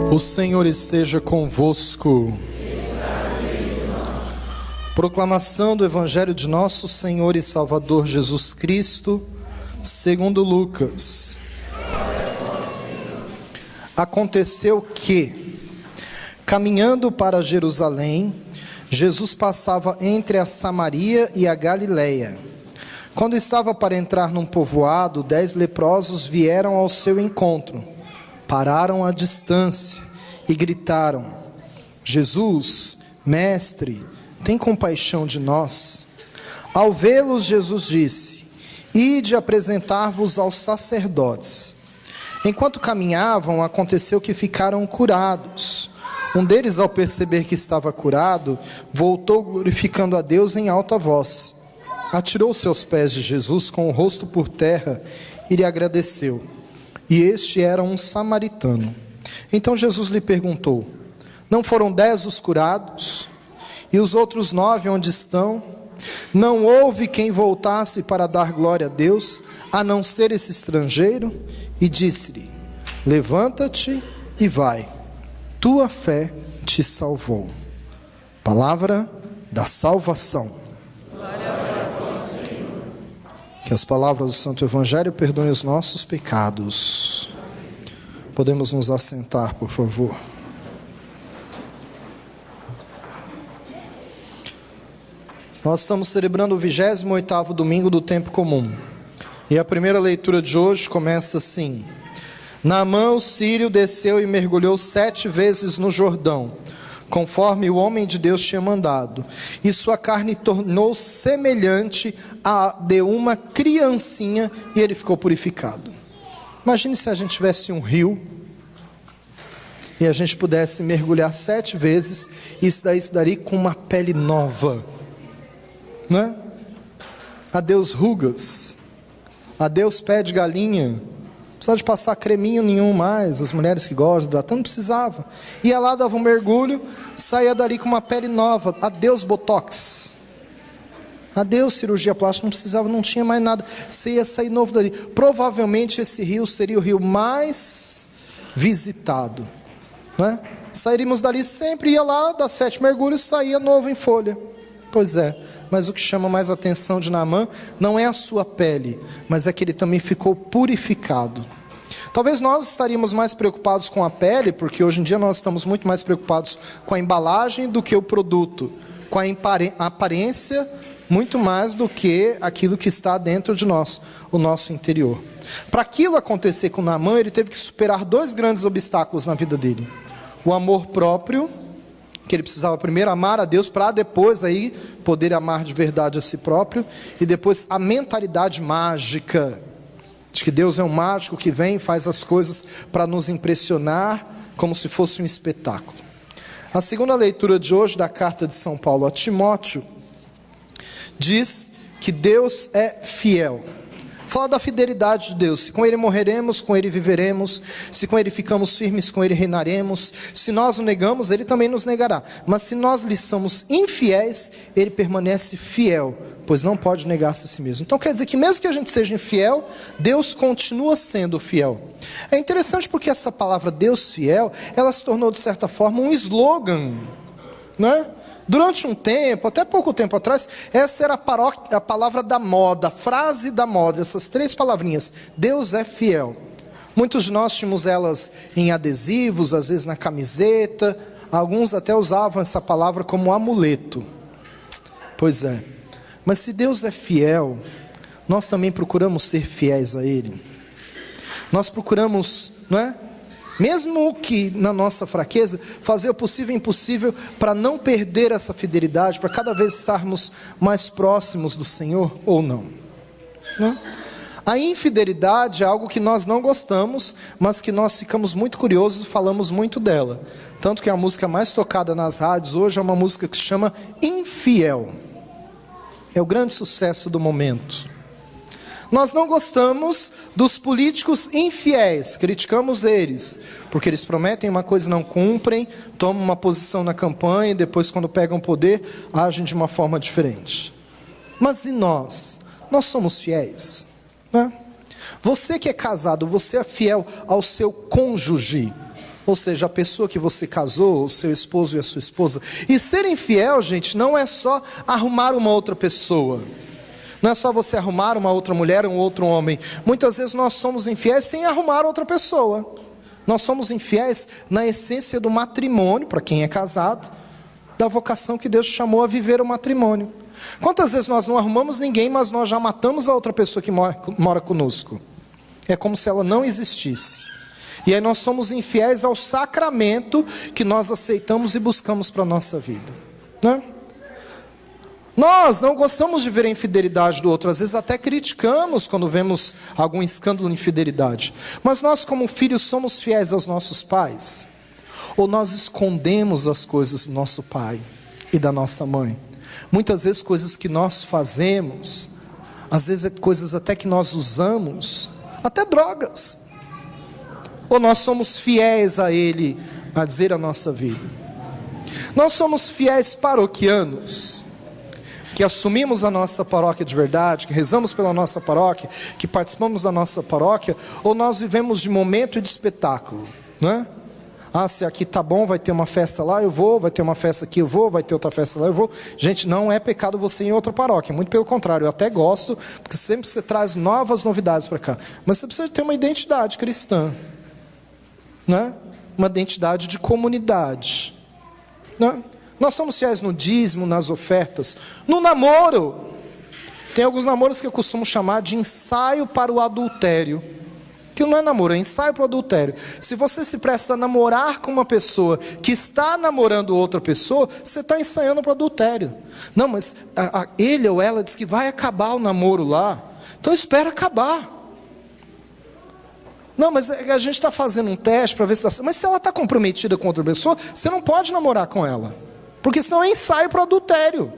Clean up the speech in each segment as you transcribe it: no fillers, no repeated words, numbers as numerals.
O Senhor esteja convosco. Proclamação do Evangelho de nosso Senhor e Salvador Jesus Cristo, segundo Lucas. Aconteceu que, caminhando para Jerusalém, Jesus passava entre a Samaria e a Galileia. Quando estava para entrar num povoado, 10 leprosos vieram ao seu encontro. Pararam à distância e gritaram: Jesus, mestre, tem compaixão de nós. Ao vê-los, Jesus disse: Ide apresentar-vos aos sacerdotes. Enquanto caminhavam, aconteceu que ficaram curados. Um deles, ao perceber que estava curado, voltou glorificando a Deus em alta voz. Atirou-se aos pés de Jesus com o rosto por terra e lhe agradeceu. E este era um samaritano. Então Jesus lhe perguntou: Não foram 10 os curados? E os outros 9 onde estão? Não houve quem voltasse para dar glória a Deus, a não ser esse estrangeiro? E disse-lhe: Levanta-te e vai, tua fé te salvou. Palavra da salvação. Glória a Deus, Senhor. Que as palavras do Santo Evangelho perdoem os nossos pecados. Podemos nos assentar, por favor. Nós estamos celebrando o 28º domingo do tempo comum. E a primeira leitura de hoje começa assim: Naamã, o sírio, desceu e mergulhou 7 vezes no Jordão, conforme o homem de Deus tinha mandado, e sua carne tornou semelhante à de uma criancinha, e ele ficou purificado. Imagine se a gente tivesse um rio e a gente pudesse mergulhar 7 vezes, e isso daí com uma pele nova, né? Adeus rugas, adeus pé de galinha, não precisava de passar creminho nenhum mais. As mulheres que gostam de hidratante não precisava. Ia lá, dava um mergulho, saía dali com uma pele nova. Adeus botox, adeus cirurgia plástica, não precisava, não tinha mais nada. Você ia sair novo dali. Provavelmente esse rio seria o rio mais visitado, né? Sairíamos dali sempre, ia lá, dá 7 mergulhos, saía novo em folha. Pois é. Mas o que chama mais a atenção de Naamã não é a sua pele, mas é que ele também ficou purificado. Talvez nós estaríamos mais preocupados com a pele, porque hoje em dia nós estamos muito mais preocupados com a embalagem do que o produto, com a aparência, muito mais do que aquilo que está dentro de nós, o nosso interior. Para aquilo acontecer com Naamã, ele teve que superar 2 grandes obstáculos na vida dele: o amor próprio, que ele precisava primeiro amar a Deus para depois aí poder amar de verdade a si próprio, e depois a mentalidade mágica, de que Deus é um mágico que vem e faz as coisas para nos impressionar, como se fosse um espetáculo. A segunda leitura de hoje da carta de São Paulo a Timóteo diz que Deus é fiel. Fala da fidelidade de Deus: se com Ele morreremos, com Ele viveremos; se com Ele ficamos firmes, com Ele reinaremos; se nós o negamos, Ele também nos negará; mas se nós lhe somos infiéis, Ele permanece fiel, pois não pode negar-se a si mesmo. Então quer dizer que mesmo que a gente seja infiel, Deus continua sendo fiel. É interessante porque essa palavra Deus fiel, ela se tornou de certa forma um slogan, né? Durante um tempo, até pouco tempo atrás, essa era a palavra da moda, a frase da moda, essas 3 palavrinhas: Deus é fiel. Muitos de nós tínhamos elas em adesivos, às vezes na camiseta, alguns até usavam essa palavra como amuleto. Pois é, mas se Deus é fiel, nós também procuramos ser fiéis a Ele. Nós procuramos, não é? Mesmo que na nossa fraqueza, fazer o possível e impossível para não perder essa fidelidade, para cada vez estarmos mais próximos do Senhor, ou não, né? A infidelidade é algo que nós não gostamos, mas que nós ficamos muito curiosos e falamos muito dela. Tanto que a música mais tocada nas rádios hoje é uma música que se chama Infiel. É o grande sucesso do momento. Nós não gostamos dos políticos infiéis, criticamos eles, porque eles prometem uma coisa e não cumprem, tomam uma posição na campanha e depois, quando pegam poder, agem de uma forma diferente. Mas e nós? Nós somos fiéis, né? Você que é casado, você é fiel ao seu cônjuge. Ou seja, a pessoa que você casou, o seu esposo e a sua esposa. E ser infiel, gente, não é só arrumar uma outra pessoa. Não é só você arrumar uma outra mulher, um outro homem. Muitas vezes nós somos infiéis sem arrumar outra pessoa. Nós somos infiéis na essência do matrimônio, para quem é casado, da vocação que Deus chamou a viver o matrimônio. Quantas vezes nós não arrumamos ninguém, mas nós já matamos a outra pessoa que mora conosco? É como se ela não existisse. E aí nós somos infiéis ao sacramento que nós aceitamos e buscamos para a nossa vida, né? Nós não gostamos de ver a infidelidade do outro, às vezes até criticamos quando vemos algum escândalo de infidelidade. Mas nós como filhos somos fiéis aos nossos pais? Ou nós escondemos as coisas do nosso pai e da nossa mãe? Muitas vezes coisas que nós fazemos, às vezes é coisas até que nós usamos, até drogas. Ou nós somos fiéis a Ele, a dizer a nossa vida? Nós somos fiéis paroquianos, que assumimos a nossa paróquia de verdade, que rezamos pela nossa paróquia, que participamos da nossa paróquia, ou nós vivemos de momento e de espetáculo, né? Ah, se aqui tá bom, vai ter uma festa lá, eu vou, vai ter uma festa aqui, eu vou, vai ter outra festa lá, eu vou. Gente, não é pecado você ir em outra paróquia, muito pelo contrário, eu até gosto, porque sempre você traz novas novidades para cá. Mas você precisa ter uma identidade cristã, né? Uma identidade de comunidade, né? Nós somos fiéis no dízimo, nas ofertas, no namoro. Tem alguns namoros que eu costumo chamar de ensaio para o adultério. Que não é namoro, é ensaio para o adultério. Se você se presta a namorar com uma pessoa que está namorando outra pessoa, você está ensaiando para o adultério. Não, mas ele ou ela diz que vai acabar o namoro lá, então espera acabar. Não, mas a gente está fazendo um teste para ver se está... Mas se ela está comprometida com outra pessoa, você não pode namorar com ela, porque senão é ensaio para o adultério.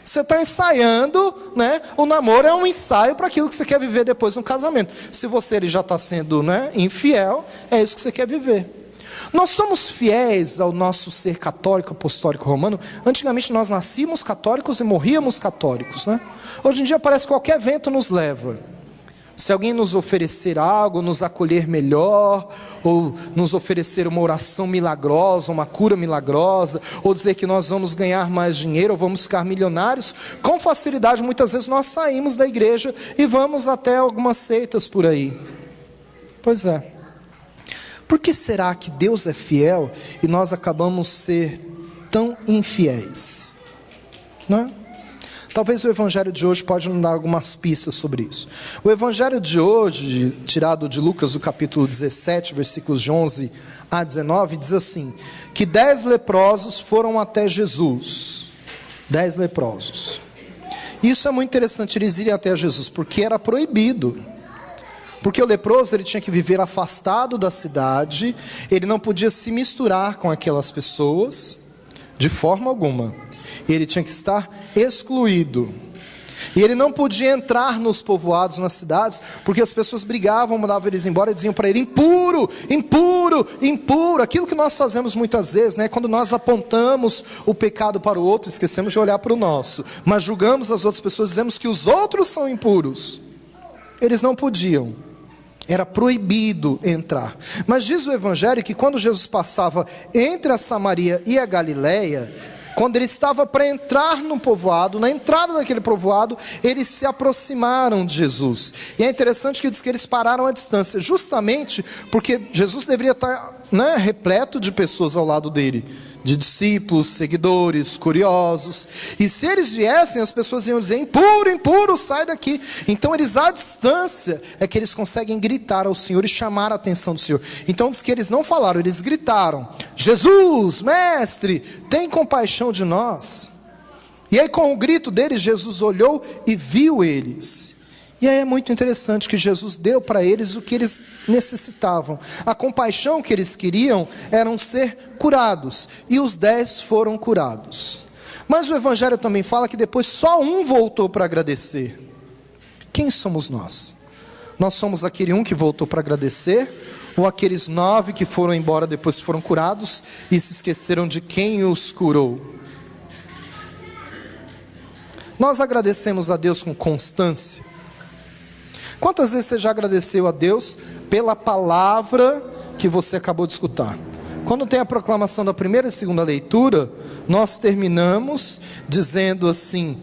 Você está ensaiando, né? O namoro é um ensaio para aquilo que você quer viver depois no casamento. Se você já está sendo, né, infiel, é isso que você quer viver. Nós somos fiéis ao nosso ser católico, apostólico, romano. Antigamente nós nascíamos católicos e morríamos católicos, né? Hoje em dia parece que qualquer vento nos leva. Se alguém nos oferecer algo, nos acolher melhor, ou nos oferecer uma oração milagrosa, uma cura milagrosa, ou dizer que nós vamos ganhar mais dinheiro, ou vamos ficar milionários, com facilidade muitas vezes nós saímos da igreja e vamos até algumas seitas por aí. Pois é. Por que será que Deus é fiel e nós acabamos ser tão infiéis? Não é? Talvez o evangelho de hoje pode nos dar algumas pistas sobre isso. O evangelho de hoje, tirado de Lucas, do capítulo 17, versículos de 11 a 19, diz assim, que 10 leprosos foram até Jesus. 10 leprosos. Isso é muito interessante, eles irem até Jesus, porque era proibido. Porque o leproso, ele tinha que viver afastado da cidade, ele não podia se misturar com aquelas pessoas, de forma alguma. Ele tinha que estar excluído. E ele não podia entrar nos povoados, nas cidades, porque as pessoas brigavam, mandavam eles embora e diziam para ele, impuro, impuro, impuro. Aquilo que nós fazemos muitas vezes, né? Quando nós apontamos o pecado para o outro, esquecemos de olhar para o nosso. Mas julgamos as outras pessoas, dizemos que os outros são impuros. Eles não podiam. Era proibido entrar. Mas diz o evangelho que quando Jesus passava entre a Samaria e a Galileia, quando ele estava para entrar no povoado, na entrada daquele povoado, eles se aproximaram de Jesus. E é interessante que diz que eles pararam à distância, justamente porque Jesus deveria estar, né, repleto de pessoas ao lado dele, de discípulos, seguidores, curiosos. E se eles viessem, as pessoas iam dizer, impuro, impuro, sai daqui. Então eles à distância é que eles conseguem gritar ao Senhor e chamar a atenção do Senhor. Então diz que eles não falaram, eles gritaram, Jesus, mestre, tem compaixão de nós. E aí com o grito deles, Jesus olhou e viu eles. E aí é muito interessante que Jesus deu para eles o que eles necessitavam. A compaixão que eles queriam era ser curados. E os 10 foram curados. Mas o evangelho também fala que depois só um voltou para agradecer. Quem somos nós? Nós somos aquele um que voltou para agradecer? Ou aqueles 9 que foram embora depois que foram curados e se esqueceram de quem os curou? Nós agradecemos a Deus com constância. Quantas vezes você já agradeceu a Deus pela palavra que você acabou de escutar? quando tem a proclamação da primeira e segunda leitura, nós terminamos dizendo assim,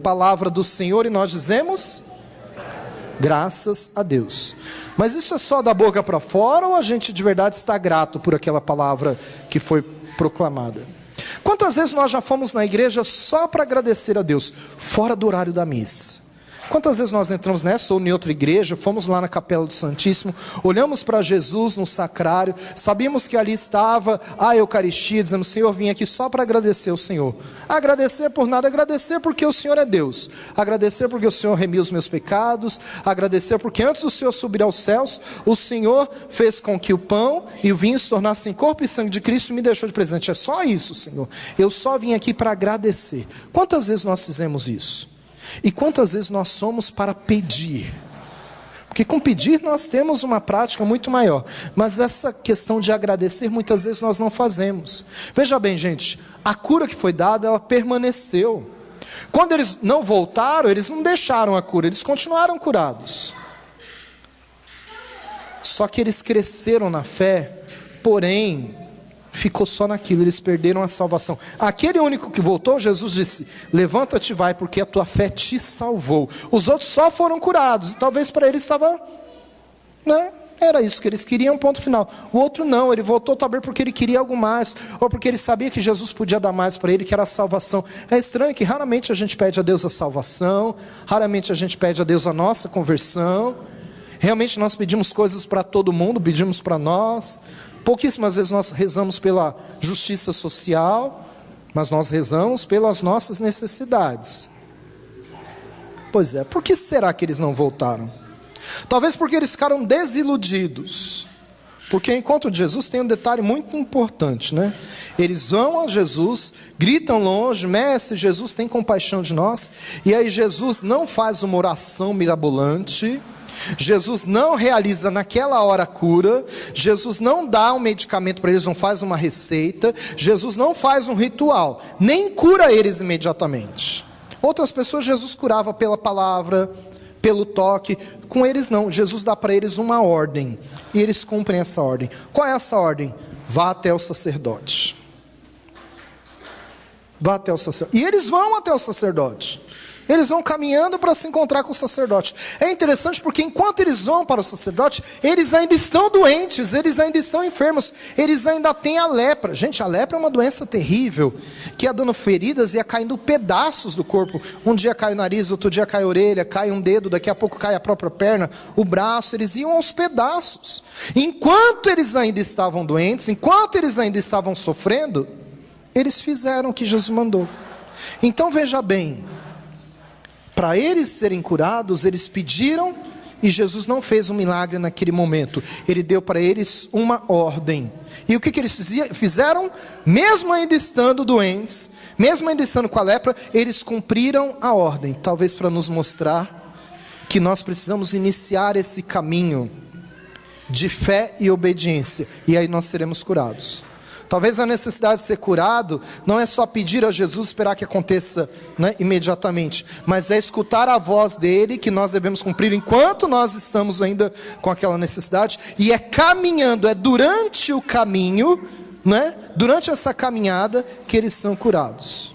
palavra do Senhor, e nós dizemos graças a Deus. Mas isso é só da boca para fora, ou a gente de verdade está grato por aquela palavra que foi proclamada? Quantas vezes nós já fomos na igreja só para agradecer a Deus, fora do horário da missa? Quantas vezes nós entramos nessa ou em outra igreja, fomos lá na Capela do Santíssimo, olhamos para Jesus no sacrário, sabíamos que ali estava a Eucaristia, dizemos, Senhor, vim aqui só para agradecer ao Senhor. Agradecer por nada, agradecer porque o Senhor é Deus, agradecer porque o Senhor remiu os meus pecados, agradecer porque antes do Senhor subir aos céus, o Senhor fez com que o pão e o vinho se tornassem corpo e sangue de Cristo e me deixou de presente. É só isso, Senhor. Eu só vim aqui para agradecer. Quantas vezes nós fizemos isso? E quantas vezes nós somos para pedir? Porque com pedir nós temos uma prática muito maior, mas essa questão de agradecer muitas vezes nós não fazemos. Veja bem, gente, a cura que foi dada, ela permaneceu. Quando eles não voltaram, eles não deixaram a cura, eles continuaram curados. Só que eles cresceram na fé, porém ficou só naquilo, eles perderam a salvação. Aquele único que voltou, Jesus disse, levanta-te e vai, porque a tua fé te salvou. Os outros só foram curados, e talvez para eles estava, era isso que eles queriam, ponto final. O outro não, ele voltou talvez porque ele queria algo mais, ou porque ele sabia que Jesus podia dar mais para ele, que era a salvação. É estranho que raramente a gente pede a Deus a salvação, raramente a gente pede a Deus a nossa conversão. Realmente nós pedimos coisas para todo mundo, pedimos para nós. Pouquíssimas vezes nós rezamos pela justiça social, mas nós rezamos pelas nossas necessidades. Pois é, por que será que eles não voltaram? Talvez porque eles ficaram desiludidos. Porque o encontro de Jesus tem um detalhe muito importante, né? Eles vão a Jesus, gritam longe, Mestre, Jesus tem compaixão de nós. E aí Jesus não faz uma oração mirabolante, Jesus não realiza naquela hora a cura, Jesus não dá um medicamento para eles, não faz uma receita, Jesus não faz um ritual, nem cura eles imediatamente. Outras pessoas Jesus curava pela palavra, pelo toque, com eles não, Jesus dá para eles uma ordem, e eles cumprem essa ordem. Qual é essa ordem? Vá até o sacerdote. Vá até o sacerdote. E eles vão até o sacerdote. Eles vão caminhando para se encontrar com o sacerdote. É interessante porque enquanto eles vão para o sacerdote, eles ainda estão doentes, eles ainda estão enfermos, eles ainda têm a lepra. Gente, a lepra é uma doença terrível, que ia dando feridas e ia caindo pedaços do corpo. Um dia cai o nariz, outro dia cai a orelha, cai um dedo, daqui a pouco cai a própria perna, o braço, eles iam aos pedaços. Enquanto eles ainda estavam doentes, enquanto eles ainda estavam sofrendo, eles fizeram o que Jesus mandou. Então veja bem, para eles serem curados, eles pediram, e Jesus não fez um milagre naquele momento. Ele deu para eles uma ordem. E o que eles fizeram? Mesmo ainda estando doentes, mesmo ainda estando com a lepra, eles cumpriram a ordem. Talvez para nos mostrar que nós precisamos iniciar esse caminho de fé e obediência. E aí nós seremos curados. Talvez a necessidade de ser curado não é só pedir a Jesus, esperar que aconteça, imediatamente, mas é escutar a voz dele, que nós devemos cumprir enquanto nós estamos ainda com aquela necessidade, e é caminhando, é durante o caminho, durante essa caminhada, que eles são curados.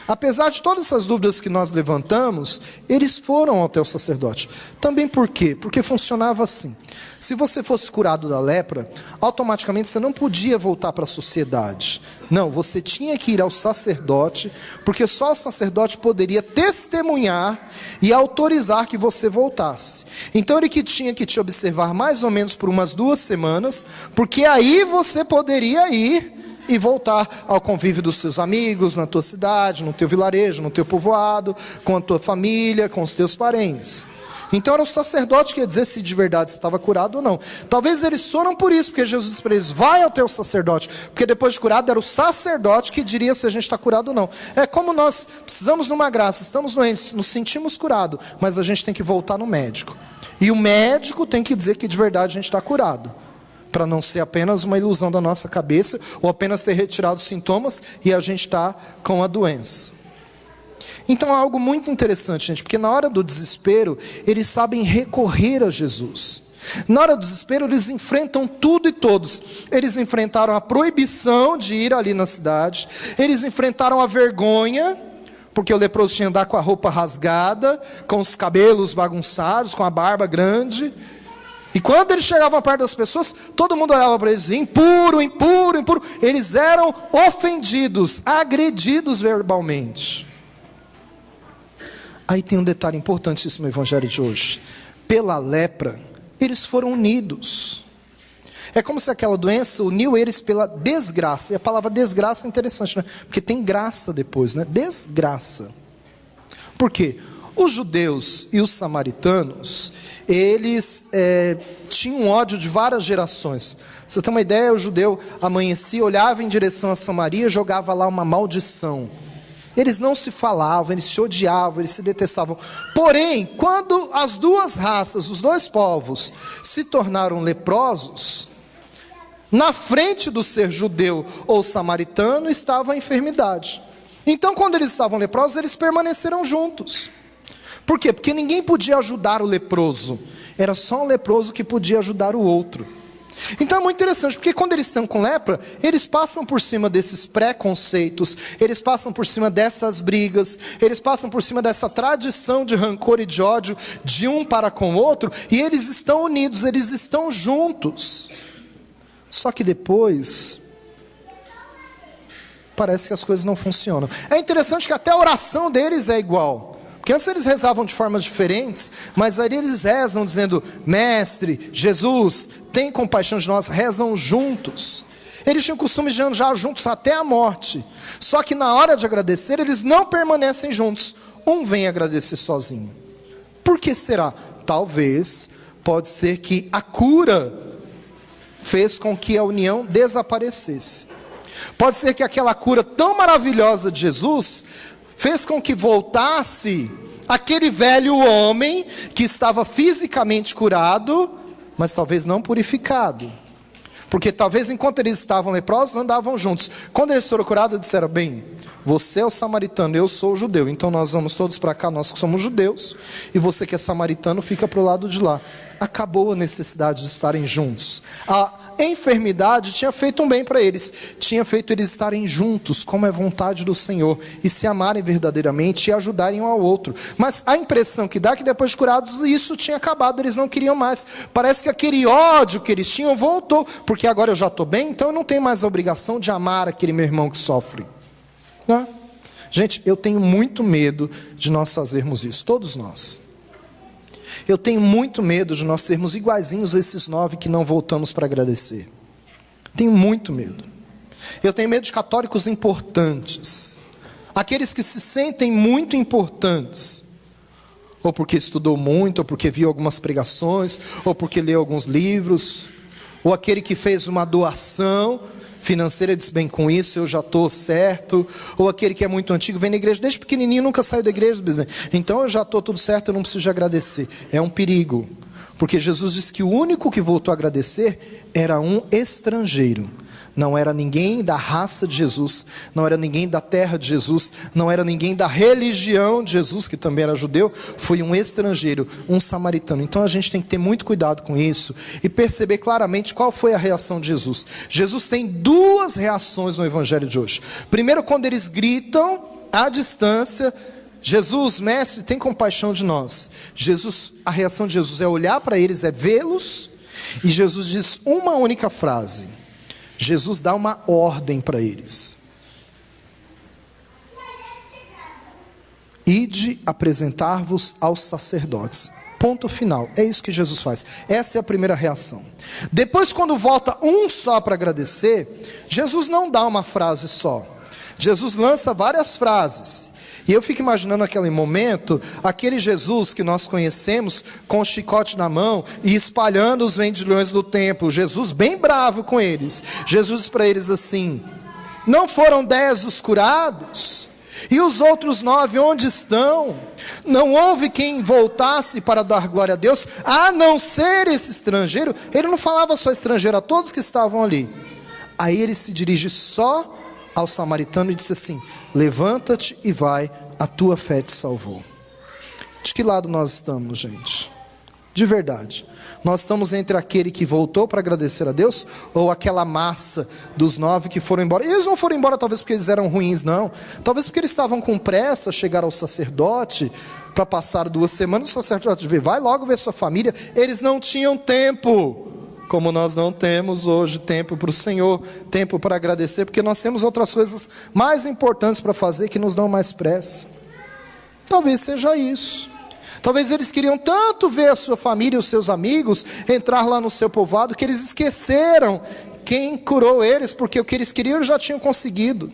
Apesar de todas essas dúvidas que nós levantamos, eles foram até o sacerdote. Também por quê? Porque funcionava assim. Se você fosse curado da lepra, automaticamente você não podia voltar para a sociedade. Não, você tinha que ir ao sacerdote, porque só o sacerdote poderia testemunhar e autorizar que você voltasse. Então ele tinha que te observar mais ou menos por umas 2 semanas, porque aí você poderia ir e voltar ao convívio dos seus amigos, na tua cidade, no teu vilarejo, no teu povoado, com a tua família, com os teus parentes. Então era o sacerdote que ia dizer se de verdade você estava curado ou não. Talvez eles foram por isso, porque Jesus disse para eles, vai ao teu sacerdote, porque depois de curado era o sacerdote que diria se a gente está curado ou não. É como nós precisamos de uma graça, estamos doentes, nos sentimos curados, mas a gente tem que voltar no médico. E o médico tem que dizer que de verdade a gente está curado, para não ser apenas uma ilusão da nossa cabeça, ou apenas ter retirado os sintomas e a gente está com a doença. Então é algo muito interessante, gente, porque na hora do desespero, eles sabem recorrer a Jesus. Na hora do desespero, eles enfrentam tudo e todos. Eles enfrentaram a proibição de ir ali na cidade. Eles enfrentaram a vergonha, porque o leproso tinha que andar com a roupa rasgada, com os cabelos bagunçados, com a barba grande. E quando eles chegavam perto das pessoas, todo mundo olhava para eles e dizia: impuro, impuro, impuro. Eles eram ofendidos, agredidos verbalmente. Aí tem um detalhe importantíssimo no evangelho de hoje. Pela lepra, eles foram unidos. É como se aquela doença uniu eles pela desgraça. E a palavra desgraça é interessante, né? Porque tem graça depois, né? Desgraça. Por quê? Os judeus e os samaritanos, eles tinham ódio de várias gerações. Pra você ter uma ideia, o judeu amanhecia, olhava em direção a Samaria, jogava lá uma maldição. Eles não se falavam, eles se odiavam, eles se detestavam. Porém, quando as duas raças, os dois povos, se tornaram leprosos, na frente do ser judeu ou samaritano estava a enfermidade. Então, quando eles estavam leprosos, eles permaneceram juntos. Por quê? Porque ninguém podia ajudar o leproso. Era só um leproso que podia ajudar o outro. Então é muito interessante, porque quando eles estão com lepra, eles passam por cima desses preconceitos, eles passam por cima dessas brigas, eles passam por cima dessa tradição de rancor e de ódio de um para com o outro, e eles estão unidos, eles estão juntos. Só que depois, parece que as coisas não funcionam. É interessante que até a oração deles é igual. Porque antes eles rezavam de formas diferentes, mas ali eles rezam dizendo: Mestre, Jesus, tem compaixão de nós, rezam juntos. Eles tinham o costume de andar juntos até a morte. Só que na hora de agradecer, eles não permanecem juntos. Um vem agradecer sozinho. Por que será? Talvez, pode ser que a cura fez com que a união desaparecesse. Pode ser que aquela cura tão maravilhosa de Jesus fez com que voltasse aquele velho homem que estava fisicamente curado, mas talvez não purificado. Porque talvez enquanto eles estavam leprosos, andavam juntos. Quando eles foram curados, disseram: bem, você é o samaritano, eu sou o judeu, então nós vamos todos para cá, nós que somos judeus, e você que é samaritano fica para o lado de lá. Acabou a necessidade de estarem juntos. A enfermidade tinha feito um bem para eles, tinha feito eles estarem juntos, como é vontade do Senhor, e se amarem verdadeiramente e ajudarem um ao outro. Mas a impressão que dá é que depois de curados, isso tinha acabado, eles não queriam mais. Parece que aquele ódio que eles tinham voltou, porque agora eu já estou bem, então eu não tenho mais a obrigação de amar aquele meu irmão que sofre. Não? Gente, eu tenho muito medo de nós fazermos isso, todos nós. Eu tenho muito medo de nós sermos iguaizinhos a esses 9 que não voltamos para agradecer. Tenho muito medo. Eu tenho medo de católicos importantes. Aqueles que se sentem muito importantes. Ou porque estudou muito, ou porque viu algumas pregações, ou porque leu alguns livros. Ou aquele que fez uma doação financeira e diz: bem, com isso eu já estou certo. Ou aquele que é muito antigo, vem na igreja desde pequenininho, nunca saiu da igreja, então eu já estou tudo certo, eu não preciso de agradecer. É um perigo, porque Jesus disse que o único que voltou a agradecer era um estrangeiro. Não era ninguém da raça de Jesus, não era ninguém da terra de Jesus, não era ninguém da religião de Jesus, que também era judeu, foi um estrangeiro, um samaritano. Então a gente tem que ter muito cuidado com isso e perceber claramente qual foi a reação de Jesus. Jesus tem 2 reações no evangelho de hoje. Primeiro, quando eles gritam à distância: Jesus, mestre, tem compaixão de nós. A reação de Jesus é olhar para eles, é vê-los, e Jesus diz uma única frase. Jesus dá uma ordem para eles: ide apresentar-vos aos sacerdotes. Ponto final. É isso que Jesus faz. Essa é a primeira reação. Depois, quando volta um só para agradecer, Jesus não dá uma frase só. Jesus lança várias frases. E eu fico imaginando naquele momento, aquele Jesus que nós conhecemos, com o chicote na mão e espalhando os vendilhões do templo. Jesus bem bravo com eles. Jesus diz para eles assim: não foram 10 os curados? E os outros 9 onde estão? Não houve quem voltasse para dar glória a Deus, a não ser esse estrangeiro. Ele não falava só estrangeiro, a todos que estavam ali. Aí ele se dirige só ao samaritano e disse assim: levanta-te e vai, a tua fé te salvou. De que lado nós estamos, gente? De verdade, nós estamos entre aquele que voltou para agradecer a Deus, ou aquela massa dos 9 que foram embora? Eles não foram embora talvez porque eles eram ruins, não. Talvez porque eles estavam com pressa, chegaram ao sacerdote para passar 2 semanas. O sacerdote veio, vai logo ver sua família. Eles não tinham tempo, como nós não temos hoje tempo para o Senhor, tempo para agradecer, porque nós temos outras coisas mais importantes para fazer que nos dão mais pressa. Talvez seja isso. Talvez eles queriam tanto ver a sua família e os seus amigos entrar lá no seu povoado, que eles esqueceram quem curou eles, porque o que eles queriam eles já tinham conseguido.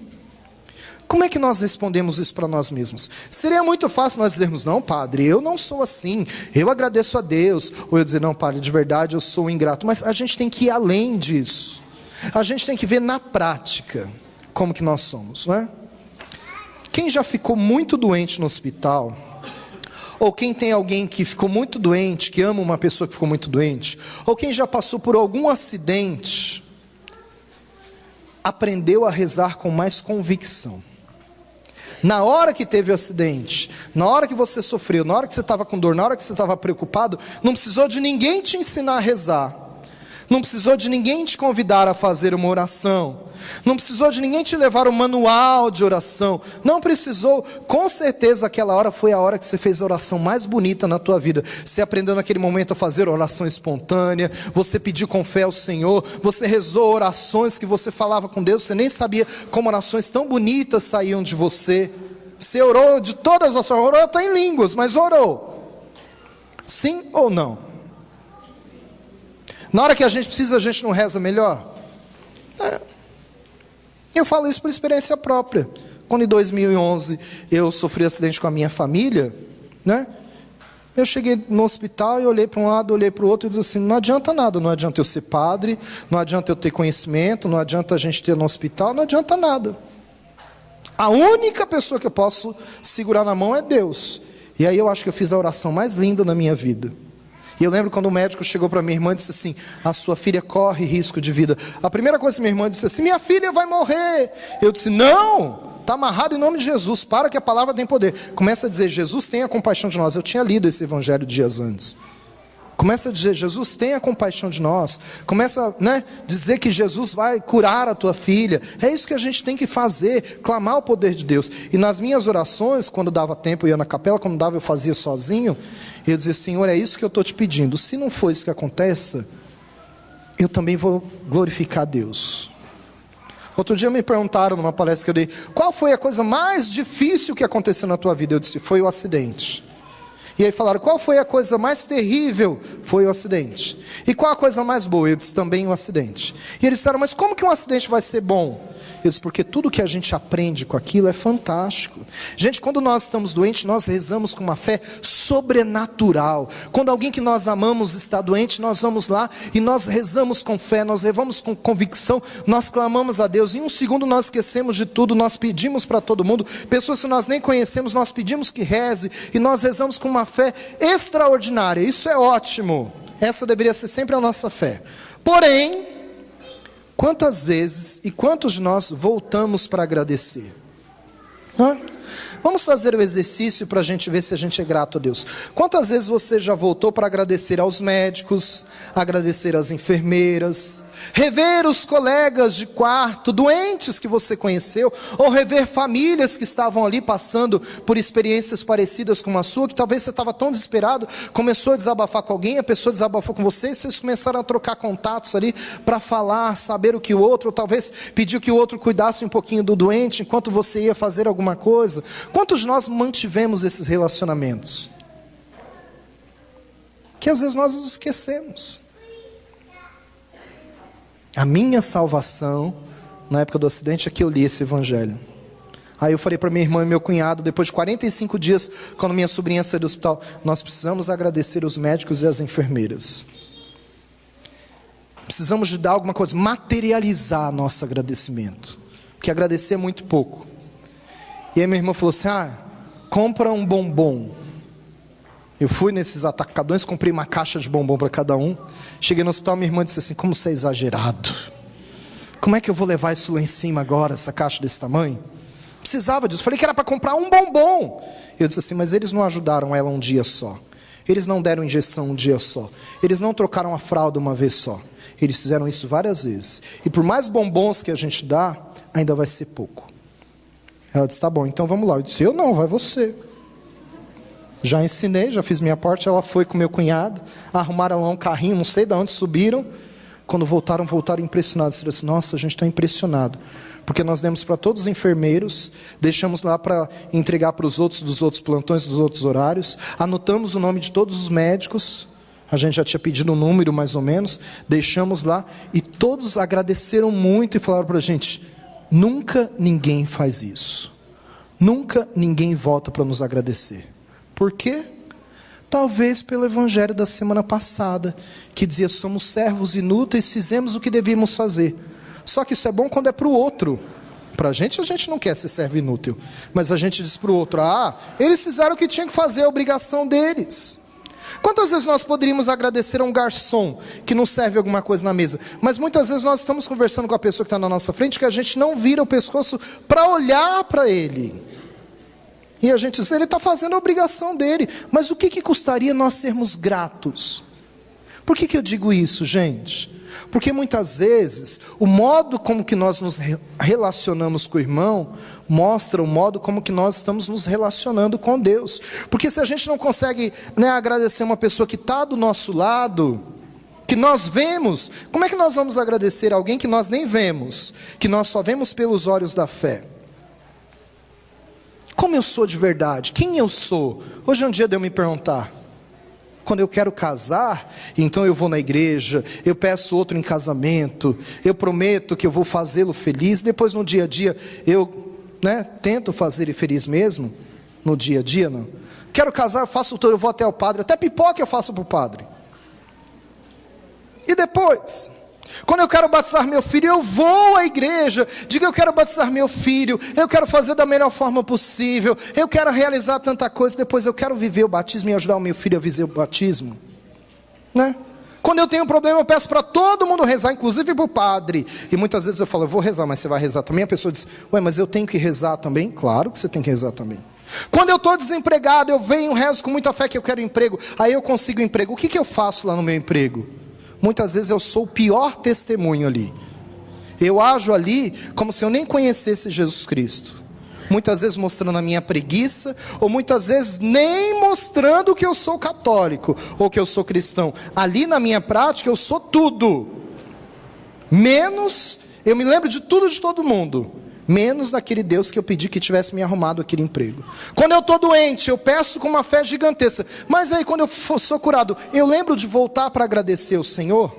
Como é que nós respondemos isso para nós mesmos? Seria muito fácil nós dizermos, não padre, eu não sou assim, eu agradeço a Deus. Ou eu dizer, não padre, de verdade eu sou ingrato. Mas a gente tem que ir além disso. A gente tem que ver na prática como que nós somos, não é? Quem já ficou muito doente no hospital, ou quem tem alguém que ficou muito doente, que ama uma pessoa que ficou muito doente, ou quem já passou por algum acidente, aprendeu a rezar com mais convicção. Na hora que teve o acidente, na hora que você sofreu, na hora que você estava com dor, na hora que você estava preocupado, não precisou de ninguém te ensinar a rezar. Não precisou de ninguém te convidar a fazer uma oração. Não precisou de ninguém te levar um manual de oração. Não precisou. Com certeza aquela hora foi a hora que você fez a oração mais bonita na tua vida. Você aprendeu naquele momento a fazer oração espontânea. Você pediu com fé ao Senhor. Você rezou orações que você falava com Deus. Você nem sabia como orações tão bonitas saíam de você. Você orou de todas as formas. Orou até em línguas, mas orou. Sim ou não? Na hora que a gente precisa, a gente não reza melhor? Eu falo isso por experiência própria. Quando em 2011 eu sofri um acidente com a minha família, né? Eu cheguei no hospital e olhei para um lado, olhei para o outro e disse assim, não adianta nada, não adianta eu ser padre, não adianta eu ter conhecimento, não adianta a gente ter no hospital, não adianta nada. A única pessoa que eu posso segurar na mão é Deus. E aí eu acho que eu fiz a oração mais linda na minha vida. E eu lembro quando o médico chegou para minha irmã e disse assim, a sua filha corre risco de vida. A primeira coisa que minha irmã disse assim, minha filha vai morrer. Eu disse, não, está amarrado em nome de Jesus, para que a palavra tem poder. Começa a dizer, Jesus tenha compaixão de nós. Eu tinha lido esse evangelho dias antes. Começa a dizer, Jesus tenha compaixão de nós. Começa a dizer que Jesus vai curar a tua filha. É isso que a gente tem que fazer, clamar o poder de Deus. E nas minhas orações, quando dava tempo eu ia na capela, quando dava eu fazia sozinho. Eu dizia, Senhor, é isso que eu estou te pedindo. Se não for isso que aconteça, eu também vou glorificar Deus. Outro dia me perguntaram numa palestra que eu dei, qual foi a coisa mais difícil que aconteceu na tua vida? Eu disse, foi o acidente. E aí falaram, qual foi a coisa mais terrível? Foi o acidente. E qual a coisa mais boa? Eu disse, também o acidente. E eles disseram, mas como que um acidente vai ser bom? Eu disse, porque tudo que a gente aprende com aquilo é fantástico. Gente, quando nós estamos doentes, nós rezamos com uma fé sobrenatural. Quando alguém que nós amamos está doente, nós vamos lá e nós rezamos com fé, nós rezamos com convicção, nós clamamos a Deus. Em um segundo nós esquecemos de tudo, nós pedimos para todo mundo. Pessoas que nós nem conhecemos, nós pedimos que reze e nós rezamos com uma fé extraordinária. Isso é ótimo. Essa deveria ser sempre a nossa fé. Porém, quantas vezes e quantos de nós voltamos para agradecer? Vamos fazer o exercício para a gente ver se a gente é grato a Deus. Quantas vezes você já voltou para agradecer aos médicos, agradecer às enfermeiras, rever os colegas de quarto, doentes que você conheceu, ou rever famílias que estavam ali passando por experiências parecidas com a sua, que talvez você estava tão desesperado, começou a desabafar com alguém, a pessoa desabafou com você, e vocês começaram a trocar contatos ali, para falar, saber o que o outro, ou talvez pediu que o outro cuidasse um pouquinho do doente, enquanto você ia fazer alguma coisa. Quantos de nós mantivemos esses relacionamentos? Que às vezes nós nos esquecemos. A minha salvação, na época do acidente, é que eu li esse evangelho. Aí eu falei para minha irmã e meu cunhado, depois de 45 dias, quando minha sobrinha saiu do hospital, nós precisamos agradecer os médicos e as enfermeiras. Precisamos de dar alguma coisa, materializar nosso agradecimento. Porque agradecer é muito pouco. E aí minha irmã falou assim, compra um bombom. Eu fui nesses atacadões, comprei uma caixa de bombom para cada um. Cheguei no hospital, minha irmã disse assim, como você é exagerado. Como é que eu vou levar isso lá em cima agora, essa caixa desse tamanho? Precisava disso, falei que era para comprar um bombom. Eu disse assim, mas eles não ajudaram ela um dia só. Eles não deram injeção um dia só. Eles não trocaram a fralda uma vez só. Eles fizeram isso várias vezes. E por mais bombons que a gente dá, ainda vai ser pouco. Ela disse, tá bom, então vamos lá. Eu disse, eu não, vai você. Já ensinei, já fiz minha parte. Ela foi com meu cunhado, arrumaram lá um carrinho, não sei de onde subiram. Quando voltaram impressionados. Disseram assim, nossa, a gente está impressionado. Porque nós demos para todos os enfermeiros, deixamos lá para entregar para os outros, dos outros plantões, dos outros horários. Anotamos o nome de todos os médicos. A gente já tinha pedido um número mais ou menos. Deixamos lá e todos agradeceram muito e falaram para a gente, nunca ninguém faz isso. Nunca ninguém volta para nos agradecer. Por quê? Talvez pelo evangelho da semana passada, que dizia, somos servos inúteis, fizemos o que devíamos fazer. Só que isso é bom quando é para o outro. Para a gente não quer ser servo inútil. Mas a gente diz para o outro, eles fizeram o que tinham que fazer, a obrigação deles. Quantas vezes nós poderíamos agradecer a um garçom que nos serve alguma coisa na mesa? Mas muitas vezes nós estamos conversando com a pessoa que está na nossa frente, que a gente não vira o pescoço para olhar para ele. E a gente diz, ele está fazendo a obrigação dele. Mas o que custaria nós sermos gratos? Por que eu digo isso, gente? Porque muitas vezes, o modo como que nós nos relacionamos com o irmão, mostra o modo como que nós estamos nos relacionando com Deus. Porque se a gente não consegue agradecer uma pessoa que está do nosso lado, que nós vemos, como é que nós vamos agradecer alguém que nós nem vemos, que nós só vemos pelos olhos da fé? Como eu sou de verdade? Quem eu sou? Hoje é um dia de eu me perguntar. Quando eu quero casar, então eu vou na igreja, eu peço outro em casamento, eu prometo que eu vou fazê-lo feliz, depois no dia a dia eu tento fazer ele feliz mesmo, no dia a dia não. Quero casar, eu vou até o padre, até pipoca eu faço para o padre. E depois, quando eu quero batizar meu filho, eu vou à igreja, digo eu quero batizar meu filho, eu quero fazer da melhor forma possível, eu quero realizar tanta coisa, depois eu quero viver o batismo e ajudar o meu filho a viver o batismo, Quando eu tenho um problema, eu peço para todo mundo rezar, inclusive para o padre, e muitas vezes eu falo, eu vou rezar, mas você vai rezar também? A pessoa diz, mas eu tenho que rezar também? Claro que você tem que rezar também. Quando eu estou desempregado, eu venho, rezo com muita fé que eu quero emprego, aí eu consigo emprego, o que eu faço lá no meu emprego? Muitas vezes eu sou o pior testemunho ali. Eu ajo ali como se eu nem conhecesse Jesus Cristo. Muitas vezes mostrando a minha preguiça, ou muitas vezes nem mostrando que eu sou católico, ou que eu sou cristão. Ali na minha prática eu sou tudo. Menos, eu me lembro de tudo de todo mundo. Menos daquele Deus que eu pedi que tivesse me arrumado aquele emprego. Quando eu estou doente, eu peço com uma fé gigantesca. Mas aí quando eu sou curado, eu lembro de voltar para agradecer o Senhor.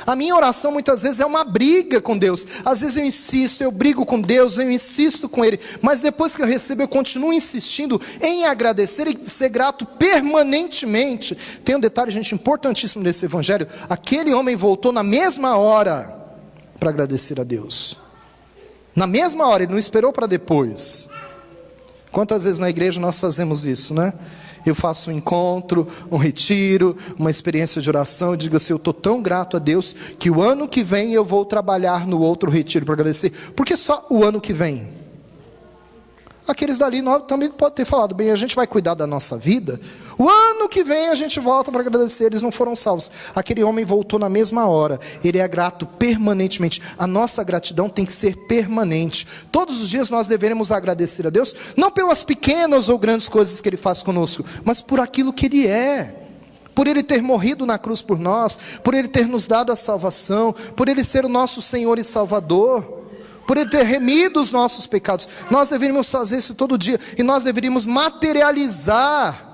A minha oração muitas vezes é uma briga com Deus. Às vezes eu insisto, eu brigo com Deus, eu insisto com Ele. Mas depois que eu recebo, eu continuo insistindo em agradecer e ser grato permanentemente. Tem um detalhe, gente, importantíssimo nesse evangelho. Aquele homem voltou na mesma hora para agradecer a Deus. Na mesma hora, ele não esperou para depois. Quantas vezes na igreja nós fazemos isso, Eu faço um encontro, um retiro, uma experiência de oração, e digo assim, eu estou tão grato a Deus, que o ano que vem eu vou trabalhar no outro retiro para agradecer. Por que só o ano que vem? Aqueles dali também podem ter falado, bem, a gente vai cuidar da nossa vida, o ano que vem a gente volta para agradecer, eles não foram salvos. Aquele homem voltou na mesma hora, ele é grato permanentemente. A nossa gratidão tem que ser permanente. Todos os dias nós deveremos agradecer a Deus, não pelas pequenas ou grandes coisas que Ele faz conosco, mas por aquilo que Ele é. Por Ele ter morrido na cruz por nós, por Ele ter nos dado a salvação, por Ele ser o nosso Senhor e Salvador, por Ele ter remido os nossos pecados. Nós deveríamos fazer isso todo dia, e nós deveríamos materializar.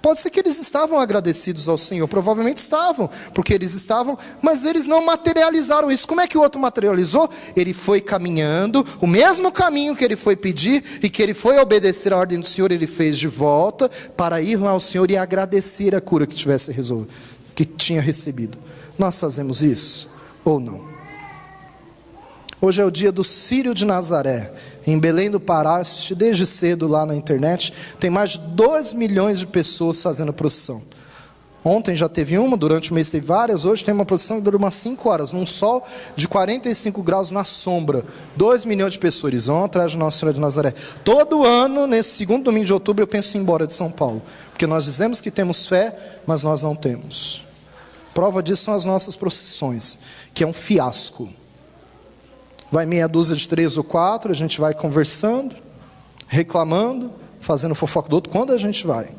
Pode ser que eles estavam agradecidos ao Senhor, provavelmente estavam, porque eles estavam, mas eles não materializaram isso. Como é que o outro materializou? Ele foi caminhando, o mesmo caminho que ele foi pedir, e que ele foi obedecer a ordem do Senhor, ele fez de volta, para ir lá ao Senhor e agradecer a cura que tivesse resolvido, que tinha recebido. Nós fazemos isso, ou não? Hoje é o dia do Círio de Nazaré, em Belém do Pará. Assisti desde cedo lá na internet. Tem mais de 2 milhões de pessoas fazendo procissão. Ontem já teve uma, durante o mês teve várias, hoje tem uma procissão que dura umas 5 horas, num sol de 45 graus na sombra. 2 milhões de pessoas, eles vão atrás de Nossa Senhora de Nazaré. Todo ano, nesse segundo domingo de outubro, eu penso em ir embora de São Paulo. Porque nós dizemos que temos fé, mas nós não temos. Prova disso são as nossas procissões, que é um fiasco. Vai meia dúzia de 3 ou 4, a gente vai conversando, reclamando, fazendo fofoca do outro. Quando a gente vai?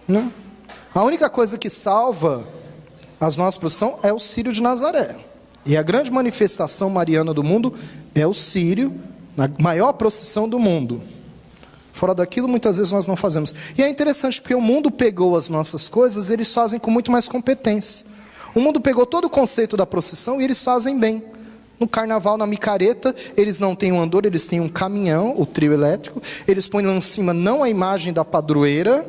Não? A única coisa que salva as nossas procissões é o Círio de Nazaré. E a grande manifestação mariana do mundo é o Círio, na maior procissão do mundo. Fora daquilo, muitas vezes nós não fazemos. E é interessante porque o mundo pegou as nossas coisas, eles fazem com muito mais competência. O mundo pegou todo o conceito da procissão e eles fazem bem. No carnaval, na micareta, eles não têm um andor, eles têm um caminhão, o trio elétrico. Eles põem lá em cima não a imagem da padroeira,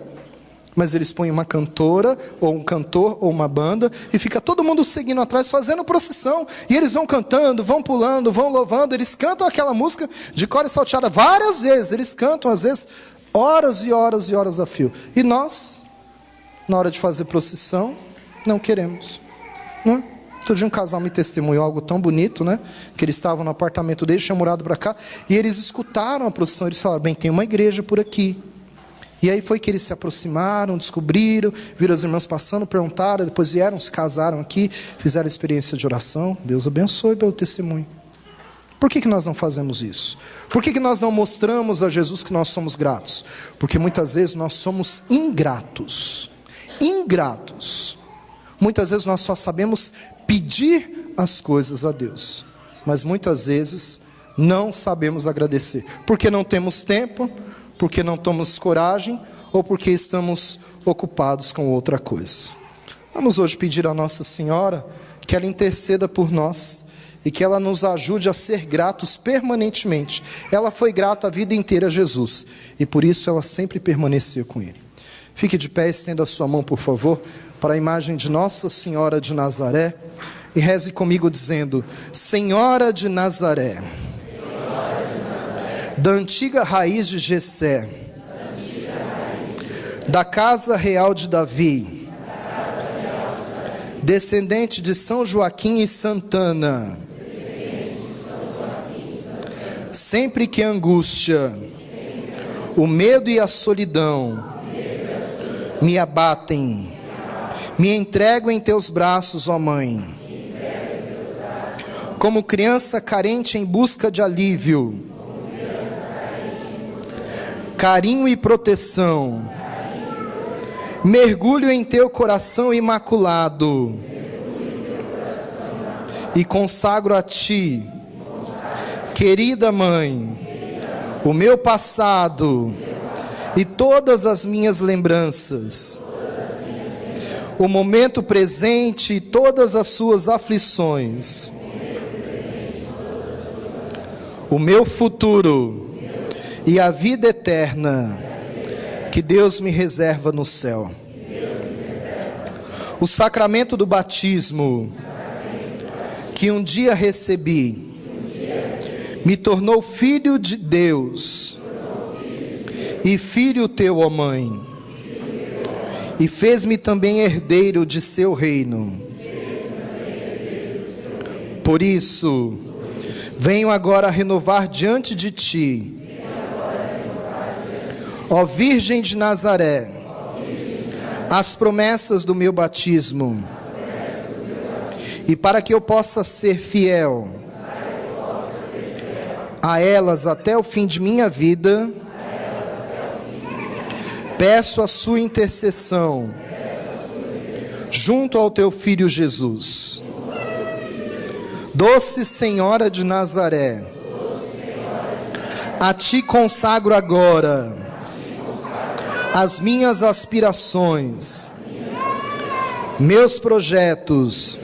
mas eles põem uma cantora, ou um cantor, ou uma banda, e fica todo mundo seguindo atrás, fazendo procissão, e eles vão cantando, vão pulando, vão louvando, eles cantam aquela música de cor e salteada várias vezes, eles cantam às vezes horas e horas e horas a fio, e nós, na hora de fazer procissão, não queremos, não? Outro dia um casal me testemunhou algo tão bonito, né? Que eles estavam no apartamento deles, tinham mudado para cá, e eles escutaram a procissão, eles falaram, bem, tem uma igreja por aqui. E aí foi que eles se aproximaram, descobriram, viram as irmãs passando, perguntaram, depois vieram, se casaram aqui, fizeram a experiência de oração. Deus abençoe pelo testemunho. Por que nós não fazemos isso? Por que nós não mostramos a Jesus que nós somos gratos? Porque muitas vezes nós somos ingratos. Ingratos. Muitas vezes nós só sabemos pedir as coisas a Deus, mas muitas vezes não sabemos agradecer. Porque não temos tempo, porque não tomamos coragem, ou porque estamos ocupados com outra coisa. Vamos hoje pedir a Nossa Senhora que ela interceda por nós e que ela nos ajude a ser gratos permanentemente. Ela foi grata a vida inteira a Jesus e por isso ela sempre permaneceu com Ele. Fique de pé, estenda a sua mão, por favor, para a imagem de Nossa Senhora de Nazaré e reze comigo dizendo: Senhora de Nazaré, da antiga raiz de Jessé, da casa real de Davi, descendente de São Joaquim e Santana, sempre que a angústia, o medo e a solidão me abatem, me entrego em teus braços, ó Mãe, como criança carente em busca de alívio, carinho e proteção, mergulho em teu coração imaculado e consagro a ti, querida Mãe, o meu passado e todas as minhas lembranças, o momento presente e todas as suas aflições, o meu futuro e a vida eterna que Deus me reserva no céu. O sacramento do batismo que um dia recebi me tornou filho de Deus e filho teu, ó Mãe, e fez-me também herdeiro de seu reino. Por isso, venho agora renovar diante de ti, ó Virgem de Nazaré, as promessas do meu batismo, e para que eu possa ser fiel a elas até o fim de minha vida, peço a sua intercessão junto ao teu Filho Jesus. Doce Senhora de Nazaré, a ti consagro agora as minhas aspirações, meus projetos,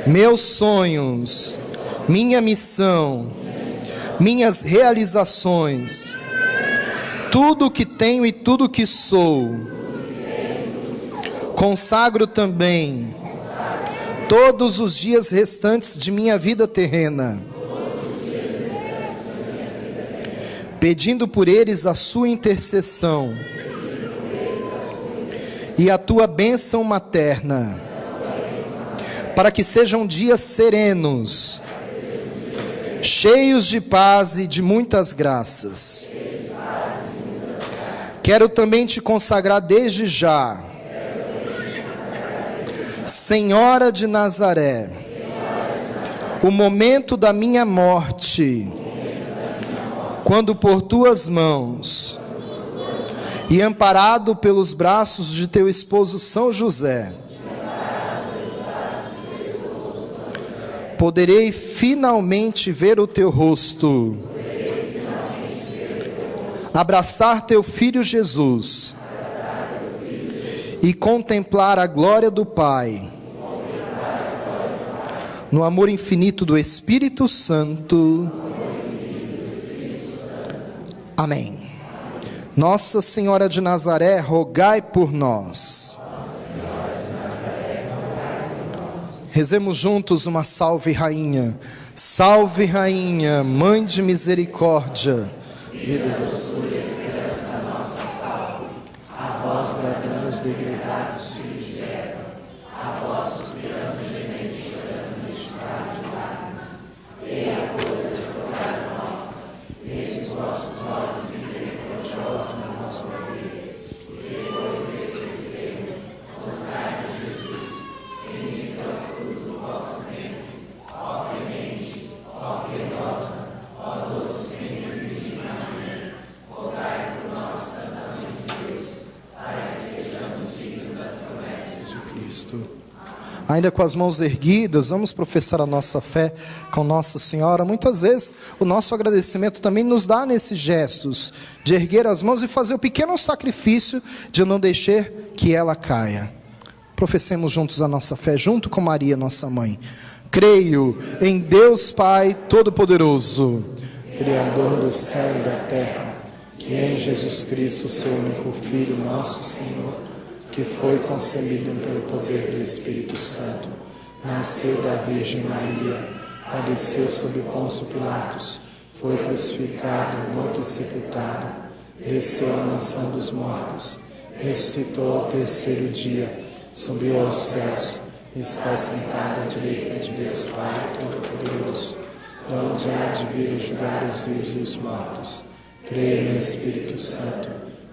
meus sonhos, minha missão, minhas realizações, tudo o que tenho e tudo o que sou. Consagro também todos os dias restantes de minha vida terrena, pedindo por eles a sua intercessão e a tua bênção materna, para que sejam dias serenos, cheios de paz e de muitas graças. Quero também te consagrar desde já, Senhora de Nazaré, o momento da minha morte, quando por tuas mãos e amparado pelos braços de teu esposo São José, poderei finalmente ver o teu rosto, abraçar teu filho Jesus e contemplar a glória do Pai, no amor infinito do Espírito Santo. Amém. Nossa Senhora de Nazaré, rogai por nós. Rezemos juntos uma salve rainha. Salve rainha, mãe de misericórdia, vida, doçura, esperança da nossa salve. A vós bradamos, degredados, filhos de Eva, a vós suspiramos, gemendo e chorando neste vale de lágrimas. Ei a coisa de toda nossa, nesses vossos olhos misericordiosos na nossa vida. E depois desse desejo, mostrai-nos Jesus, bendito é o fruto do vosso ventre. Ó clemente, ó piedosa, ó doce Senhor Virgem Maria, rogai por nós, Santa Mãe de Deus, para que sejamos dignos das promessas de Cristo. Ainda com as mãos erguidas, vamos professar a nossa fé com Nossa Senhora. Muitas vezes o nosso agradecimento também nos dá nesses gestos de erguer as mãos e fazer o pequeno sacrifício de não deixar que ela caia. Professemos juntos a nossa fé, junto com Maria, nossa mãe. Creio em Deus Pai Todo-Poderoso, Criador do céu e da terra, e em Jesus Cristo, seu único Filho, nosso Senhor, que foi concebido pelo poder do Espírito Santo, nasceu da Virgem Maria, padeceu sob Pôncio Pilatos, foi crucificado, morto e sepultado, desceu à mansão dos mortos, ressuscitou ao terceiro dia, subiu aos céus, está sentado à direita de Deus Pai Todo-Poderoso, de onde há de vir julgar os vivos e os mortos. Creio no Espírito Santo,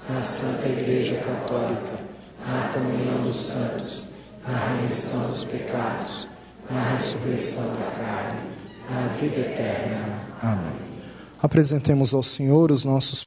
na Santa Igreja Católica, na comunhão dos santos, na remissão dos pecados, na ressurreição da carne, na vida eterna. Amém. Apresentemos ao Senhor os nossos